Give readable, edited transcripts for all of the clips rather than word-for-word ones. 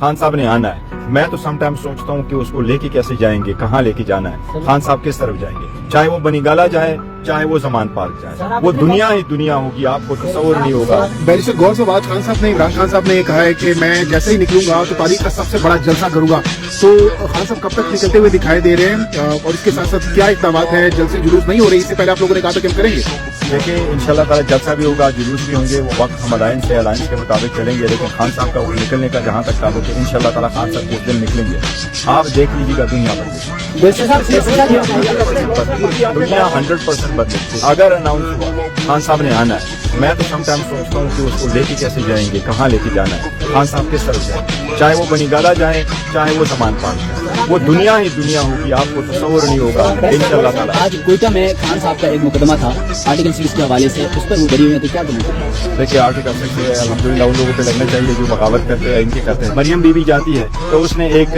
खान साहब ने आना है। मैं तो समटाइम सोचता हूँ कि उसको लेके कैसे जाएंगे, कहाँ लेके जाना है, खान साहब किस तरफ जाएंगे, चाहे वो बनीगाला जाए चाहे वो जमान पार्क जाए, वो दुनिया ही दुनिया होगी, आपको तस्वर नहीं होगा। बैरिस्टर गौर साहब, आज खान साहब ने, इमरान खान साहब ने कहा है कि मैं जैसे ही निकलूंगा तो तारीख का सबसे बड़ा जलसा करूंगा, तो खान साहब कब तक निकलते हुए दिखाई दे रहे हैं और इसके साथ साथ क्या इक़दामात है? जलसे जुलूस नहीं हो रही, इससे पहले आप लोगों ने कहा था कि हम करेंगे। देखिए इंशाल्लाह ताला जलसा भी होगा, जुलूस भी होंगे, वो वक्त हम अलायंस के मुताबिक चलेंगे, लेकिन खान साहब का निकलने का जहाँ तक ताल्लुक है इंशाल्लाह ताला खान साहब उस दिन निकलेंगे। आप देख लीजिएगा दुनिया भर दुनिया 100% बदलेगी अगर अनाउंस हुआ खान साहब ने आना है। मैं तो समटाइम सोचता हूँ कि उसको लेके कैसे जाएंगे, कहाँ लेके जाना है, खान साहब किस तरफ जाए, चाहे वो बनीगाला जाए चाहे वो जमान पार्क जाए, वो दुनिया ही दुनिया होगी, आपको तस्वर नहीं होगा इंशाल्लाह ताला। आज कोयटा में खान साहब का एक मुकदमा था आर्टिकल 6 के हवाले से, उस पर वो बरी हुई है, तो क्या करें? देखिए आर्टिकल 6 से अल्हम्दुलिल्लाह उन लोगों पे लगना चाहिए जो बगावत करते हैं, इनके करते हैं। मरियम बीबी जाती है तो उसने एक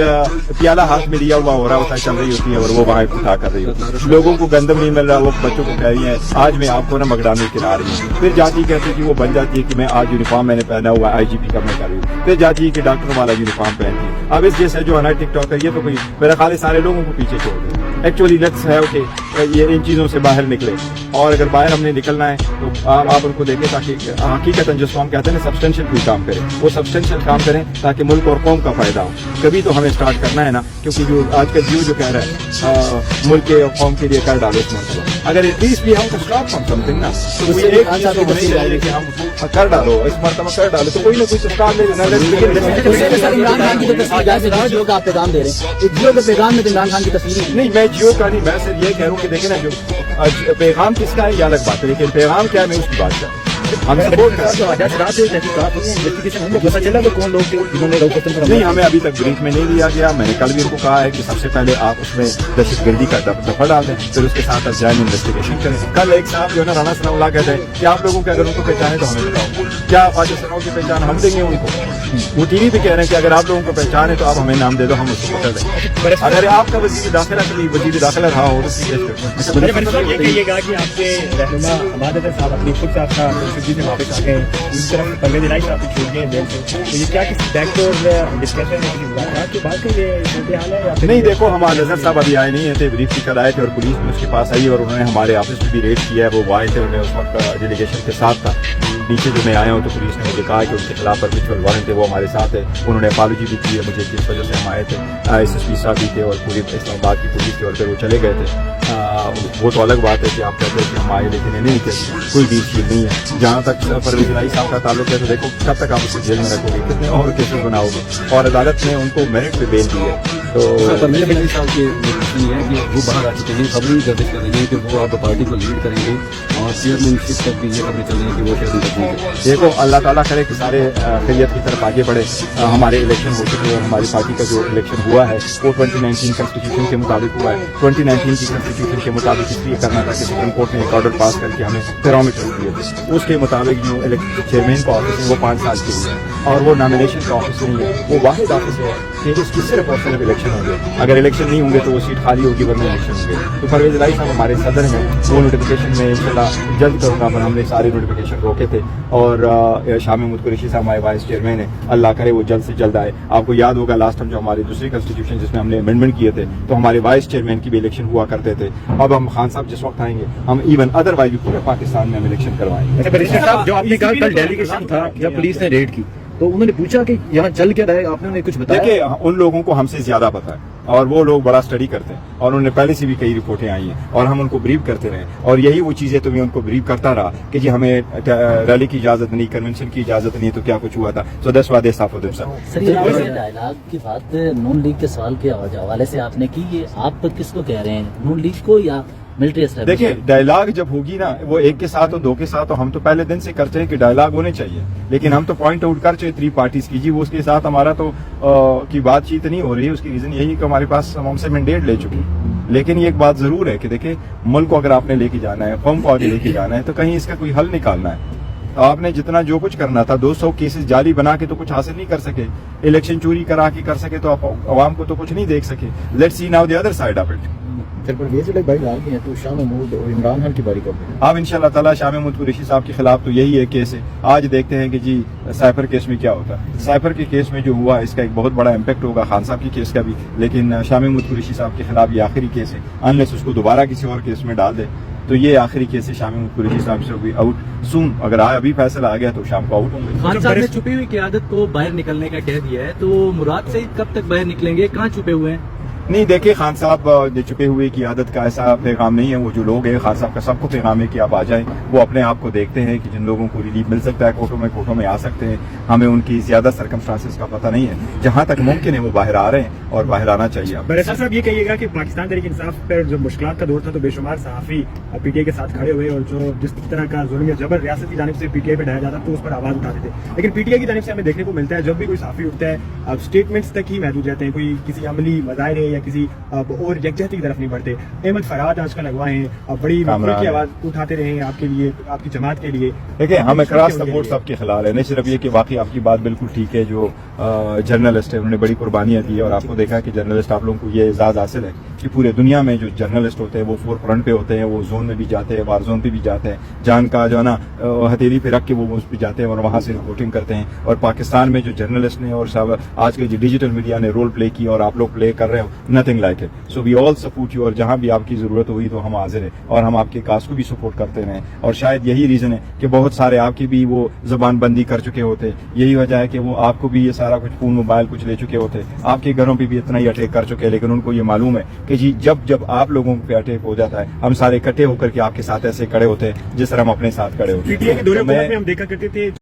प्याला हाथ में लिया हुआ हो रहा होता है, चल रही होती है और वो वहाँ उठा कर रही होती है, लोगों को गंदम नहीं मिल रहा, वो बच्चों को कह रही है आज मैं आपको ना मकडामी खिला रही हूँ। फिर जाती कहती कि वो बन जाती है कि मैं आज यूनिफॉर्म मैंने पहना हुआ IGP का मैं कर रही हूँ। फिर जाती है कि डॉक्टर वाला यूनिफॉर्म पहनती है। अब इस जैसे जो है ना टिकटॉकर, ये तो कोई मेरा ख्याल है सारे लोगों को पीछे छोड़ दे। एक्चुअली लेट्स है ओके ये इन चीज़ों से बाहर निकले, और अगर बाहर हमने निकलना है तो आप उनको देखें ताकि हकीकतन जिसको हम कहते हैं ना सब्सटेंशियल कोई काम करें, वो सब्सटेंशियल काम करें ताकि मुल्क और कौम का फायदा हो। कभी तो हमें स्टार्ट करना है ना, क्योंकि जो आज का जो कह रहा है मुल्क के और कौम के लिए कर डालो इस मरतबा, अगर एटलीस्ट भी हम स्टॉप फ्रॉम समथिंग ना, तो ये एक चीज़ तो होनी चाहिए कि हम कर डालो इस मरतबा कर डालो, तो कोई ना कोई तो स्टार्ट ले इमरान खान की तस्वीर जियो का आप पैगाम दे रहे हैं, जियो के पैगाम में इमरान खान की तस्वीर नहीं, मैं जियो का नहीं, मैं सिर्फ ये कह रहा हूँ कि देखें ना जो पैगाम किसका है ये अलग बात है, लेकिन पैगाम क्या है मैं उसकी बात कर रहा हूँ। हम सपोर्ट नहीं, हमें अभी तक ब्रीफ में नहीं लिया गया। मैंने कल भी उनको कहा है कि सबसे पहले आप उसमें दहशतगर्दी का दफा डाल दें, फिर उसके साथ आप जॉइंट इन्वेस्टिगेशन करें। कल एक साहब जो है ना राना सनाउल्लाह कहते हैं कि आप लोगों के अगर उनको पहचाने तो हमें बताओ, क्या ख्वाजा सनाओ की पहचान हम देंगे उनको? वो टीवी पे कह रहे हैं कि अगर आप लोगों को पहचान है तो आप हमें नाम दे दो, हम उसको पकड़ देंगे। अगर आपका वजीर दाखिला वजीर दाखिला रहा हो तो ये कहिएगा कि आपके रहनुमा अमादत साहब अपनी खुद से आपका से वापस आ गए, इस तरह परवेज इलाही साहब को छोड़ गए जेल से, तो ये क्या किसी बैकडोर डिस्कशन है, किसी मुलाकात के बाद का ये सूरत-ए-हाल है या फिर नहीं? देखो हमारे नजर साहब अभी आए नहीं थे, ब्रीफ कर आए थे और पुलिस भी उसके पास आई और उन्होंने हमारे ऑफिस में भी रेड किया है। वो आए थे, उन्हें उस वक्त डेलीगेशन के साथ था। नीचे जो मैं आया हूँ तो पुलिस ने मुझे कहा कि उनके खिलाफ परमिशनल वारंट है, वो हमारे साथ है। उन्होंने अपॉलॉजी भी की है मुझे जिस वजह से हम आए थे। SSP साहब भी थे और पूरी इस्लामाबाद की पुलिस थी और फिर वो चले गए थे। वो तो अलग बात है कि आप कहते हैं कि हम आए, लेकिन नहीं कहते कोई डील शील नहीं है। जहाँ तक परवेज इलाही साहब का ताल्लुक है तो देखो कब तक आप उसको जेल में रखोगे, कितने और केसेस बनाओगे, और अदालत ने उनको मेरिट पे बेल दी है। तो परवेज इलाही साहब की ये है कि वो बाहर आ चुके हैं, खबरें गर्दिश कर रही है कि वो आप पार्टी को लीड करेंगे और चेयरमैनशिप तक भी ये खबरें चल रही है कि वो चेयरमैन। देखो अल्लाह ताला करे कि सारे खैरियत की तरफ आगे बढ़े। हमारे इलेक्शन हो चुके हैं, हमारी पार्टी का जो इलेक्शन हुआ है वो 2019 कॉन्स्टिट्यूशन के मुताबिक हुआ है। 2019 की कॉन्स्टिट्यूशन के मुताबिक इसलिए करना था कि सुप्रीम कोर्ट ने एक ऑर्डर पास करके हमें पैरामीटर दिए थे। उसके मुताबिक जो चेयरमैन का ऑफिस है वो 5 साल के लिए है और वो नॉमिनेशन का ऑफिस नहीं है, वो वाहिद ऑफिस है कि इसकी सिर्फ और सिर्फ इलेक्शन होंगे। अगर इलेक्शन नहीं होंगे तो वो सीट खाली होगी, वरना इलेक्शन होंगे। तो परवेज इलाही साहब हमारे सदर हैं, वो नोटिफिकेशन में इंशाल्लाह जल्द करूँगा, पर हमने सारे नोटिफिकेशन रोके थे। और शाह महमूद कुरैशी साहब हमारे वाइस चेयरमैन है, अल्लाह करे वो जल्द से जल्द आए। आपको याद होगा लास्ट टाइम जो हमारी दूसरी कॉन्स्टिट्यूशन जिसमें हमने अमेंडमेंट किए थे तो हमारे वाइस चेयरमैन की भी इलेक्शन हुआ करते थे। अब हम खान साहब जिस वक्त आएंगे हम इवन अदरवाइज भी पूरे पाकिस्तान में हम इलेक्शन करवाएंगे। अच्छा बैरिस्टर साहब, जो आपने कहा कल डेलीगेशन था जब पुलिस ने रेड की तो उन्होंने पूछा कि यहाँ चल क्या रहा है, आपने उन्हें कुछ बताया? देखिए उन लोगों को हमसे ज्यादा पता है और वो लोग बड़ा स्टडी करते हैं और उन्होंने पहले से भी कई रिपोर्टें आई हैं और हम उनको ब्रीफ करते रहे और यही वो चीजें तो मैं उनको ब्रीफ करता रहा कि जी हमें रैली की इजाजत नहीं, कन्वेंशन की इजाजत नहीं, तो क्या कुछ हुआ था। So that's why they stopped themselves. Sir ये डायलॉग की बात नून लीग के सवाल के हवाले से आपने की, ये आप किसको कह रहे हैं, नून लीग को या मिलिट्री? देखिए डायलॉग जब होगी ना वो एक के साथ हो दो के साथ हो, हम तो पहले दिन से करते हैं कि डायलॉग होने चाहिए, लेकिन हम तो पॉइंट आउट कर चाहिए 3 पार्टीज की जी वो उसके साथ हमारा तो की बातचीत नहीं हो रही है। उसकी रीजन यही है कि हमारे पास हमसे मैंडेट ले चुके हैं। लेकिन ये एक बात जरूर है कि देखिए मुल्क को अगर आपने लेके जाना है, कौम को आगे लेके जाना है तो कहीं इसका कोई हल निकालना है। आपने जितना जो कुछ करना था 200 केसेस जाली बना के तो कुछ हासिल नहीं कर सके, इलेक्शन चोरी करा के कर सके तो आप आवाम को तो कुछ नहीं देख सके। Let's see now the other side of it. پھر پرویز الہی بھائی آ گئے ہیں تو شاہ محمود اور عمران خان کی باری کب ہے؟ اب انشاءاللہ تعالیٰ شاہ محمود قریشی صاحب کے خلاف تو یہی ایک کیس ہے. آج دیکھتے ہیں کہ جی سائفر کیس میں کیا ہوتا ہے. سائفر کے کیس میں جو ہوا اس کا ایک بہت بڑا امپیکٹ ہوگا خان صاحب کی کیس کا بھی, لیکن شاہ محمود قریشی صاحب کے خلاف یہ آخری کیس ہے. انلیس اس کو دوبارہ کسی اور کیس میں ڈال دے تو یہ آخری کیس ہے. شاہ محمود قریشی صاحب سے بھی آؤٹ سون, اگر ابھی فیصلہ آ گیا تو شام کو آؤٹ ہوں گے. خان صاحب نے چھپی ہوئی قیادت کو باہر نکلنے کا کہہ دیا ہے, تو مراد سعید کب تک باہر نکلیں گے, کہاں چھپے ہوئے ہیں؟ نہیں دیکھیں, خان صاحب جو چھپے ہوئے کی عادت کا ایسا پیغام نہیں ہے. وہ جو لوگ ہیں خان صاحب کا سب کو پیغام ہے کہ آپ آ جائیں. وہ اپنے آپ کو دیکھتے ہیں کہ جن لوگوں کو ریلیف مل سکتا ہے کوٹوں میں آ سکتے ہیں. ہمیں ان کی زیادہ سرکمسٹانسز کا پتہ نہیں ہے. جہاں تک ممکن ہے وہ باہر آ رہے ہیں اور باہر آنا چاہیے. برسر صاحب یہ کہیے گا کہ پاکستان تحریک انصاف پر جو مشکلات کا دور تھا تو بے شمار صحافی پی ٹی آئی کے ساتھ کھڑے ہوئے, اور جو جس طرح کا ظلم یا جبر ریاست کی جانب سے پی ٹی آئی پہ ڈایا جاتا تو اس پر آواز اٹھاتے تھے. لیکن پی ٹی آئی کی جانب سے ہمیں دیکھنے کو ملتا ہے جب بھی کوئی صحافی اٹھتا ہے اب اسٹیٹمنٹس تک ہی محدود رہتے ہیں, کوئی کسی عملی مظاہرے یا کسی اور یکجہتی کی طرف نہیں بڑھتے. احمد فراد آج کل اگوا ہیں, بڑی مقبول کی آواز اٹھاتے رہے ہیں آپ کے لیے, آپ کی جماعت کے لیے. دیکھیں ہم اکراس سپورٹ سب کے خلاف ہے, نہیں صرف یہ کہ واقعی آپ کی بات بالکل ٹھیک ہے. جو جرنلسٹ ہے انہوں نے بڑی قربانیاں دی ہے, اور آپ کو دیکھا کہ جرنلسٹ آپ لوگوں کو یہ اعزاز حاصل ہے کہ پورے دنیا میں جو جرنلسٹ ہوتے ہیں وہ فور فرنٹ پہ ہوتے ہیں, وہ زون میں بھی جاتے ہیں, وار زون پہ بھی جاتے ہیں, جان کا جو ہے نا ہتھیلی پہ رکھ کے وہ اس پہ جاتے ہیں اور وہاں سے رپورٹنگ کرتے ہیں. اور پاکستان میں جو جرنلسٹ نے اور آج کے جو ڈیجیٹل میڈیا نے رول پلے کی اور آپ لوگ پلے کر رہے ہو, nothing like it. So we all support you, اور جہاں بھی آپ کی ضرورت ہوئی تو ہم حاضر ہیں اور ہم آپ کے کاز کو بھی سپورٹ کرتے رہے. اور شاید یہی ریزن ہے کہ بہت سارے آپ کی بھی وہ زبان بندی کر چکے ہوتے, یہی وجہ ہے کہ وہ آپ کو بھی یہ سارا کچھ فون موبائل کچھ لے چکے ہوتے, آپ کے گھروں پہ بھی اتنا ہی اٹیک کر چکے. لیکن ان کو یہ معلوم ہے کہ جی جب آپ لوگوں پہ اٹیک ہو جاتا ہے ہم سارے اکٹھے ہو کر کے آپ کے ساتھ ایسے کھڑے ہوتے ہیں جس طرح ہم اپنے ساتھ کھڑے ہوتے ہیں. پی ٹی آئی کے دورے میں ہم دیکھا کرتے تھے